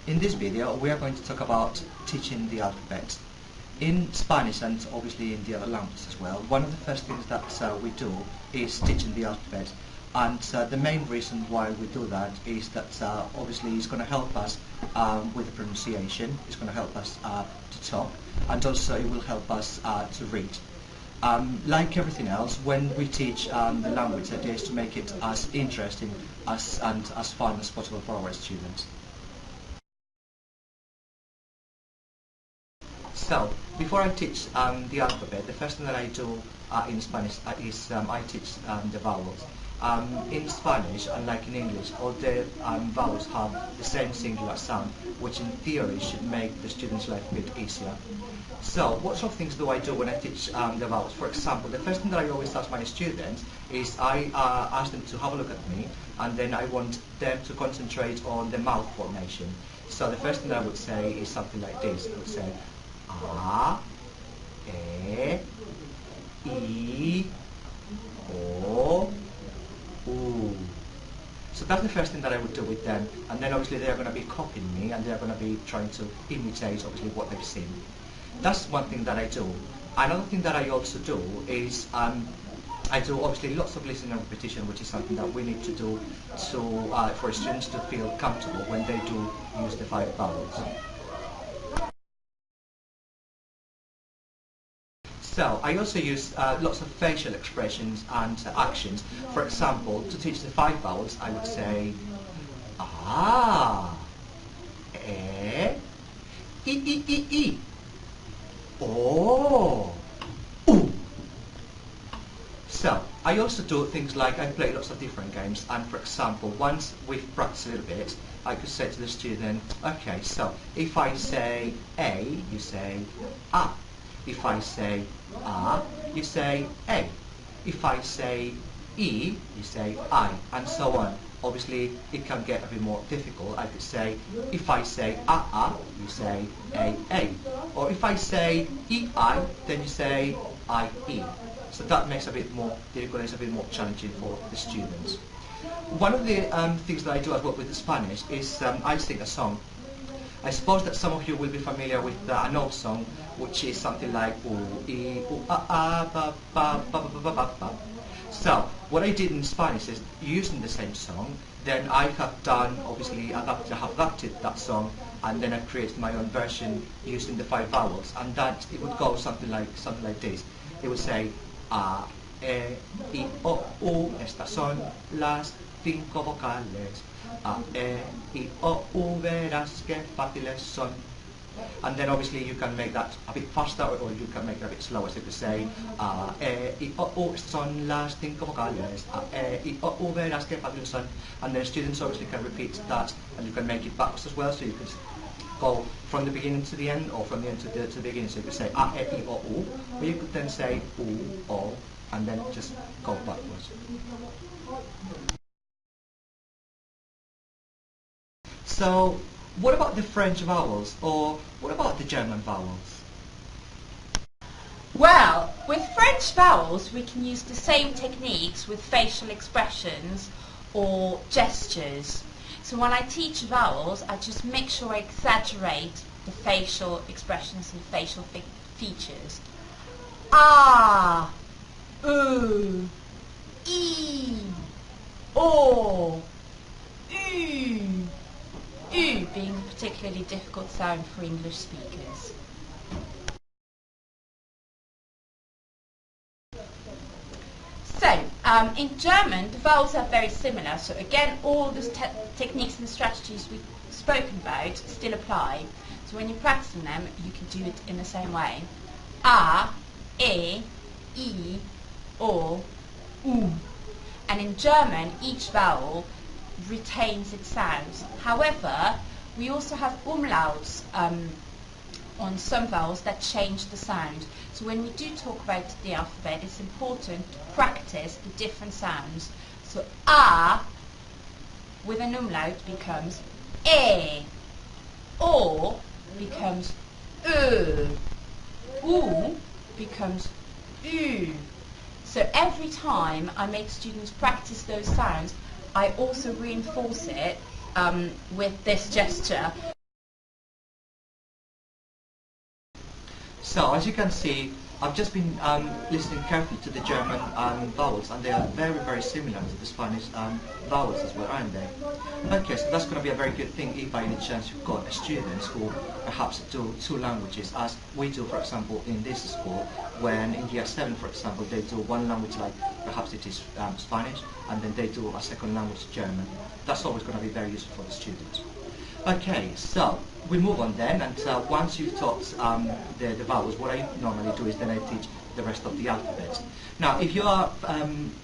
In this video, we are going to talk about teaching the alphabet. In Spanish and obviously in the other languages as well, one of the first things that we do is teaching the alphabet. And the main reason why we do that is that obviously it's going to help us with the pronunciation, it's going to help us to talk, and also it will help us to read. Like everything else, when we teach the language, the idea is to make it as interesting and as fun as possible for our students. So, before I teach the alphabet, the first thing that I do in Spanish is I teach the vowels. In Spanish, unlike in English, all the vowels have the same singular sound, which in theory should make the student's life a bit easier. So, what sort of things do I do when I teach the vowels? For example, the first thing that I always ask my students is I ask them to have a look at me, and then I want them to concentrate on the mouth formation. So the first thing that I would say is something like this. I would say, A, E, I, O, U. So that's the first thing that I would do with them, and then obviously they are going to be copying me and they are going to be trying to imitate obviously what they've seen. That's one thing that I do. Another thing that I also do is I do obviously lots of listening and repetition, which is something that we need to do for students to feel comfortable when they do use the 5 vowels. So, I also use lots of facial expressions and actions. For example, to teach the 5 vowels, I would say A, E, I, O, U. So, I also do things like I play lots of different games, and for example, once we've practiced a little bit, I could say to the student, okay, so if I say A, you say A. If I say A, you say A. If I say I, you say I, and so on. Obviously, it can get a bit more difficult. I could say, if I say A, you say A. Or if I say I, then you say I. So that makes it a bit more difficult, it's a bit more challenging for the students. One of the things that I do as well with the Spanish is I sing a song. I suppose that some of you will be familiar with an old song, which is something like ba ba ba ba ba ba. So, what I did in Spanish is using the same song, then I have done, obviously, I have adapted that song, and then I created my own version using the 5 vowels, and that it would go something like this. It would say A, E, I, O, U. Estas son las 5 vocales. A, E, I, O, U, verás qué fáciles son. And then obviously you can make that a bit faster, or you can make it a bit slower. So you could say A, E, I, O, U, son las 5 vocales. A, E, I, O, U, verás qué fáciles son. And then students obviously can repeat that, and you can make it backwards as well. So you could go from the beginning to the end, or from the end to the beginning. So you could say A, E, I, O, U, or you could then say U, O, and then just go backwards. So, what about the French vowels, or what about the German vowels? Well, with French vowels we can use the same techniques with facial expressions or gestures. So when I teach vowels, I just make sure I exaggerate the facial expressions and facial features. A, U, I, O, U. U being a particularly difficult sound for English speakers. So, in German, the vowels are very similar. So again, all the techniques and strategies we've spoken about still apply. So when you're practicing them, you can do it in the same way. A, E, I, O, U. And in German, each vowel retains its sounds. However, we also have umlauts on some vowels that change the sound. So when we do talk about the alphabet, it's important to practice the different sounds. So A with an umlaut becomes E, O becomes U becomes U. So every time I make students practice those sounds, I also reinforce it with this gesture. So as you can see, I've just been listening carefully to the German vowels, and they are very, very similar to the Spanish vowels as well, aren't they? Okay, so that's going to be a very good thing if by any chance you've got students who perhaps do two languages, as we do, for example, in this school, when in year 7, for example, they do one language, like perhaps it is Spanish, and then they do a second language, German. That's always going to be very useful for the students. Okay, so we move on then, and once you've taught the vowels, what I normally do is then I teach the rest of the alphabet. Now, if you are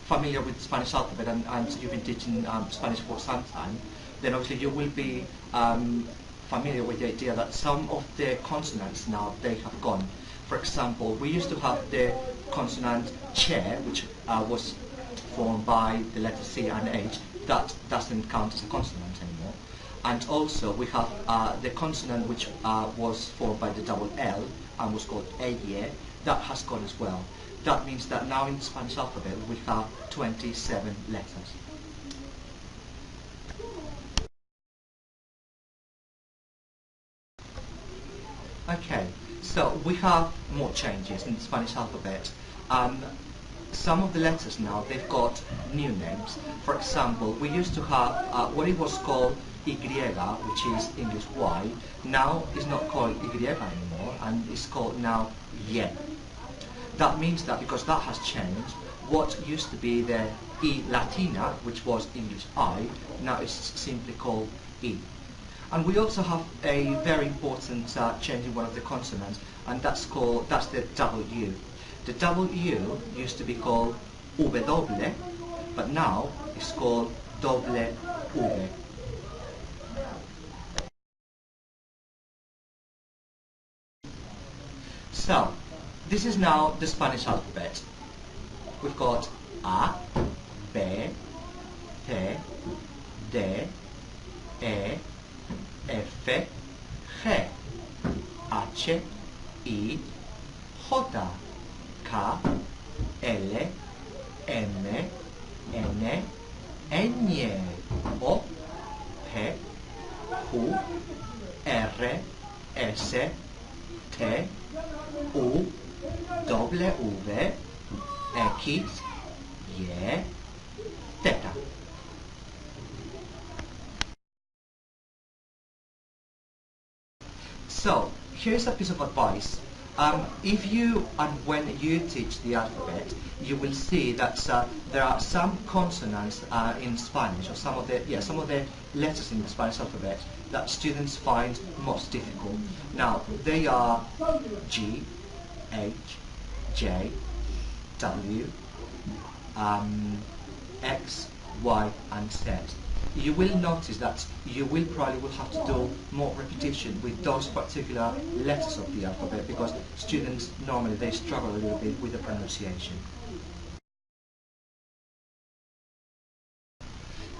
familiar with the Spanish alphabet and you've been teaching Spanish for some time, then obviously you will be familiar with the idea that some of the consonants now, they have gone. For example, we used to have the consonant che, which was formed by the letter C and H. That doesn't count as a consonant anymore. And also we have the consonant which was formed by the double L and was called eye. That has gone as well. That means that now in the Spanish alphabet we have 27 letters. Okay, so we have more changes in the Spanish alphabet. Some of the letters now, they've got new names. For example, we used to have what it was called Y, which is English Y. Now it's not called Y anymore, and it's called now Y. That means that because that has changed, what used to be the I Latina, which was English I, now it's simply called I. And we also have a very important change in one of the consonants, and that's the W. The W used to be called W, but now it's called W. So, this is now the Spanish alphabet. We've got A, B, C, D, E, F, G, H, I, J, K, L, M, N, O, P, Q, R, S, T, U, W, X, Y, Z. So, here's a piece of advice. If you and when you teach the alphabet, you will see that there are some consonants in Spanish, or some of the letters in the Spanish alphabet that students find most difficult. Now, they are G, H, J, W, X, Y, and Z. You will notice that you will probably have to do more repetition with those particular letters of the alphabet, because students normally they struggle a little bit with the pronunciation.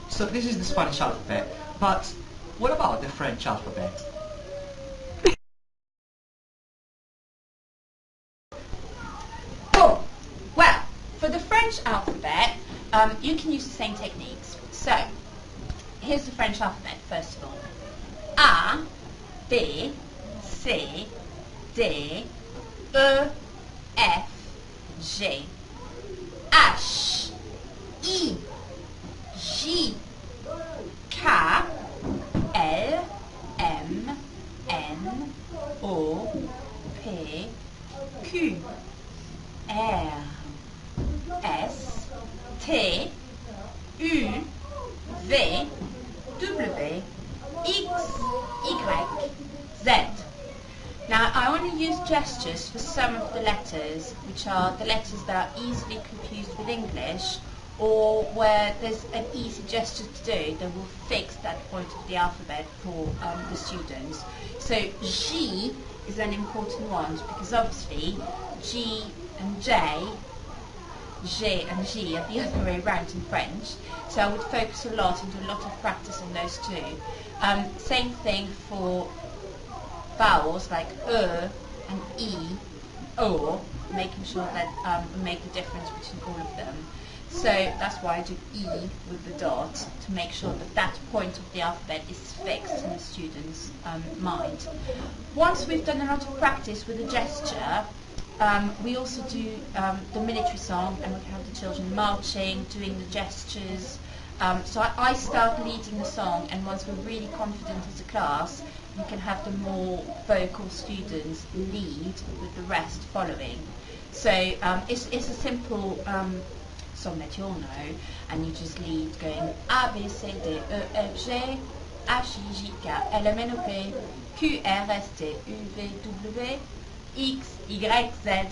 So this is the Spanish alphabet, but what about the French alphabet? Oh, well, for the French alphabet, you can use the same techniques. So, here's the French alphabet, first of all. A, B, C, D, E, F, G, H, I, J, K, L, M, N, O, P, Q, R, S, T, U, V, W, X, Y, Z. Now I want to use gestures for some of the letters, which are the letters that are easily confused with English, or where there's an easy gesture to do that will fix that point of the alphabet for the students. So G is an important one, because obviously G and J and G are the other way around in French, so I would focus a lot and do a lot of practice on those two. Same thing for vowels like and E, O, making sure that we make the difference between all of them. So that's why I do E with the dot, to make sure that that point of the alphabet is fixed in the student's mind. Once we've done a lot of practice with the gesture, we also do the military song, and we can have the children marching, doing the gestures. So I start leading the song, and once we're really confident as a class, we can have the more vocal students lead with the rest following. So it's a simple song that you all know, and you just lead going A, B, C, D, E, F, G, H, I, J, K, L, M, N, O, P, Q, R, S, T, U, V, W, X, Y, Z.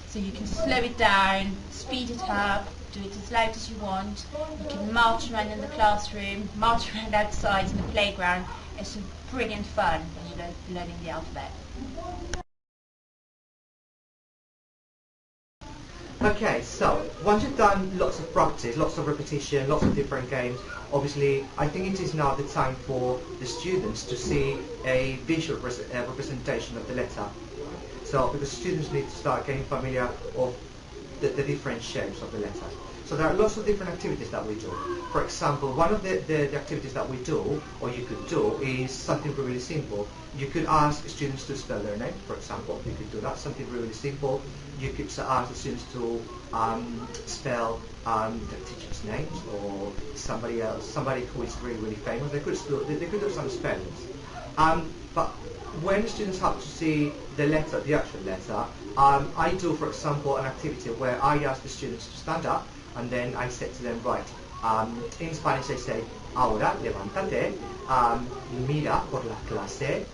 So you can slow it down, speed it up, do it as loud as you want. You can march around in the classroom, march around outside in the playground. It's brilliant fun when you're learning the alphabet. Okay, so once you've done lots of practice, lots of repetition, lots of different games, obviously I think it is now the time for the students to see a visual representation of the letter. So because students need to start getting familiar of the different shapes of the letter. So there are lots of different activities that we do. For example, one of the activities that we do, or you could do, is something really simple. You could ask students to spell their name, for example. You could do that, something really simple. You could ask the students to spell their teacher's names, or somebody else, somebody who is really, really famous. They could do some spellings. But when students have to see the letter, the actual letter, I do, for example, an activity where I ask the students to stand up, and then I say to them, right, in Spanish I say, ahora levántate, mira por la clase,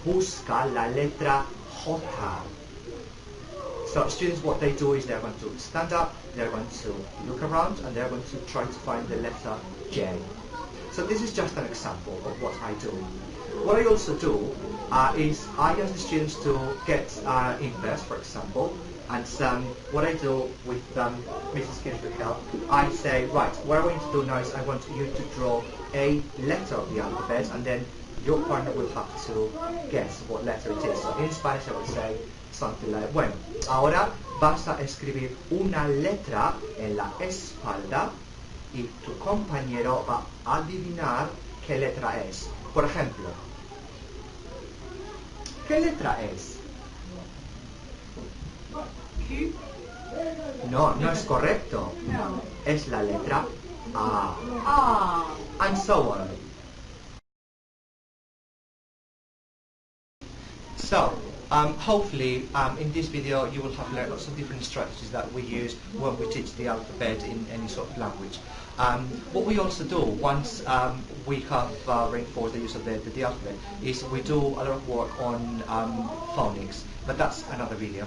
busca la letra J. So students, what they do is they're going to stand up, they're going to look around, and they're going to try to find the letter J. So this is just an example of what I do. What I also do is I ask the students to get inverse, for example, and what I do with Mrs. Kinsberg's help, I say, right, what I want you to do now is I want you to draw a letter of the alphabet, and then your partner will have to guess what letter it is. So in Spanish I would say something like, bueno, ahora vas a escribir una letra en la espalda y tu compañero va a adivinar qué letra es. Por ejemplo, ¿qué letra es? Q? No, no es correcto. No. Es la letra A. Ah. And so on. So, hopefully in this video you will have learned lots of different strategies that we use when we teach the alphabet in any sort of language. What we also do once we have reinforced the use of the alphabet is we do a lot of work on phonics, but that's another video.